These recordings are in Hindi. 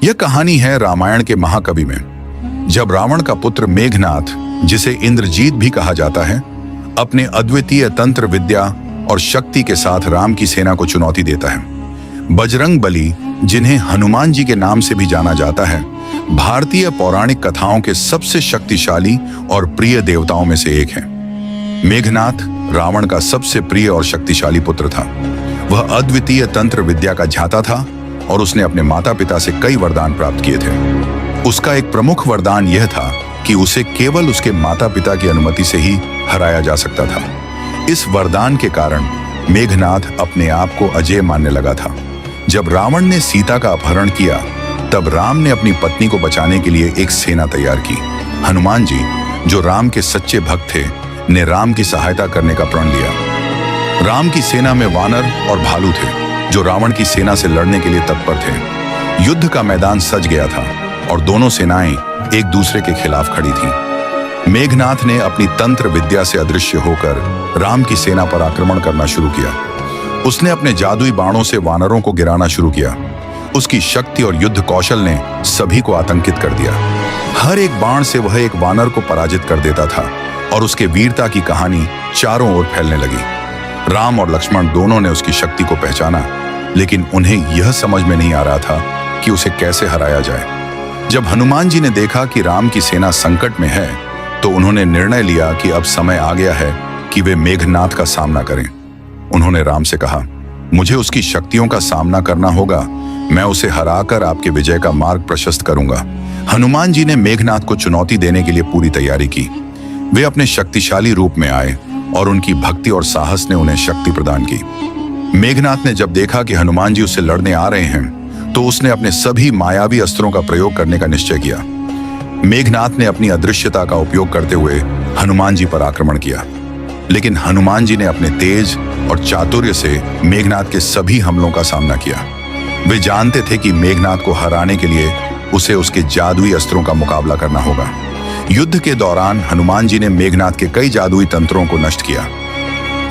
यह कहानी है रामायण के महाकाव्य में, जब रावण का पुत्र मेघनाथ, जिसे इंद्रजीत भी कहा जाता है, अपने अद्वितीय तंत्र विद्या और शक्ति के साथ राम की सेना को चुनौती देता है। बजरंग बली, जिन्हें हनुमान जी के नाम से भी जाना जाता है, भारतीय पौराणिक कथाओं के सबसे शक्तिशाली और प्रिय देवताओं में से एक हैं। मेघनाथ रावण का सबसे प्रिय और शक्तिशाली पुत्र था। वह अद्वितीय तंत्र विद्या का ज्ञाता था और उसने अपने माता पिता से कई वरदान प्राप्त किए थे। उसका एक प्रमुख वरदान यह था कि उसे केवल उसके माता पिता की अनुमति से ही हराया जा सकता था। इस वरदान के कारण मेघनाथ अपने आप को अजेय मानने लगा था। जब रावण ने सीता का अपहरण किया, तब राम ने अपनी पत्नी को बचाने के लिए एक सेना तैयार की। हनुमान जी, जो राम के सच्चे भक्त थे, ने राम की सहायता करने का प्रण लिया। राम की सेना में वानर और भालू थे, जो रावण की सेना से लड़ने के लिए तत्पर थे। युद्ध का मैदान सज गया था और दोनों सेनाएं एक दूसरे के खिलाफ खड़ी थीं। मेघनाथ ने अपनी तंत्र विद्या से अदृश्य होकर राम की सेना पर आक्रमण करना शुरू किया। उसने अपने जादुई बाणों से वानरों को गिराना शुरू किया। उसकी शक्ति और युद्ध कौशल ने सभी को आतंकित कर दिया। हर एक बाण से वह एक वानर को पराजित कर देता था और उसके वीरता की कहानी चारों ओर फैलने लगी। राम और लक्ष्मण दोनों ने उसकी शक्ति को पहचाना, लेकिन उन्हें यह समझ में नहीं आ रहा था कि उसे कैसे हराया जाए। जब हनुमान जी ने देखा कि राम की सेना संकट में है, तो उन्होंने निर्णय लिया कि अब समय आ गया है कि वे मेघनाथ का सामना करें। उन्होंने राम से कहा, मुझे उसकी शक्तियों का सामना करना होगा। मैं उसे हराकर आपके विजय का मार्ग प्रशस्त करूंगा। हनुमान जी ने मेघनाथ को चुनौती देने के लिए पूरी तैयारी की। वे अपने शक्तिशाली रूप में आए और उनकी भक्ति और साहस ने उन्हें शक्ति प्रदान की। मेघनाथ ने जब देखा कि हनुमान जी उससे लड़ने आ रहे हैं, तो उसने अपने सभी मायावी अस्त्रों का प्रयोग करने का निश्चय किया। मेघनाथ ने अपनी अदृश्यता का उपयोग करते हुए हनुमान जी पर आक्रमण किया, लेकिन हनुमान जी ने अपने तेज और चातुर्य से मेघनाथ के सभी हमलों का सामना किया। वे जानते थे कि मेघनाथ को हराने के लिए उसे उसके जादुई अस्त्रों का मुकाबला करना होगा। युद्ध के दौरान हनुमान जी ने मेघनाथ के कई जादुई तंत्रों को नष्ट किया।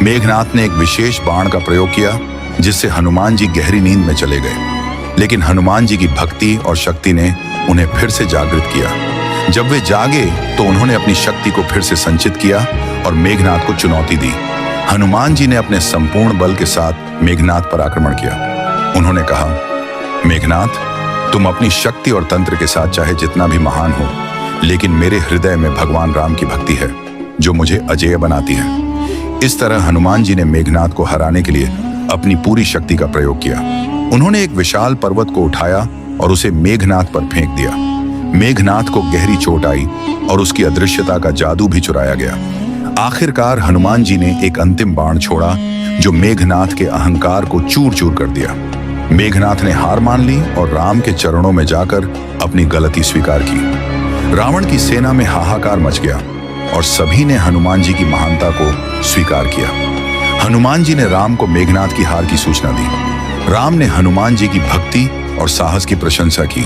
मेघनाथ ने एक विशेष बाण का प्रयोग किया, जिससे हनुमान जी गहरी नींद में चले गए, लेकिन हनुमान जी की भक्ति और शक्ति ने उन्हें फिर से जागृत किया। जब वे जागे, तो उन्होंने अपनी शक्ति को फिर से संचित किया और मेघनाथ को चुनौती दी। हनुमान जी ने अपने संपूर्ण बल के साथ मेघनाथ पर आक्रमण किया। उन्होंने कहा, मेघनाथ, तुम अपनी शक्ति और तंत्र के साथ चाहे जितना भी महान हो, लेकिन मेरे हृदय में भगवान राम की भक्ति है, जो मुझे अजेय बनाती है। इस तरह हनुमान जी ने मेघनाथ को हराने के लिए अपनी पूरी शक्ति का प्रयोग किया। उन्होंने एक विशाल पर्वत को उठाया और उसे मेघनाथ पर फेंक दिया। मेघनाथ को गहरी चोट आई और उसकी अदृश्यता का जादू भी चुराया गया। आखिरकार हनुमान जी ने एक अंतिम बाण छोड़ा, जो मेघनाथ के अहंकार को चूर चूर कर दिया। मेघनाथ ने हार मान ली और राम के चरणों में जाकर अपनी गलती स्वीकार की। रावण की सेना में हाहाकार मच गया और सभी ने हनुमान जी की महानता को स्वीकार किया। हनुमान जी ने राम को मेघनाथ की हार की सूचना दी। राम ने हनुमान जी की भक्ति और साहस की प्रशंसा की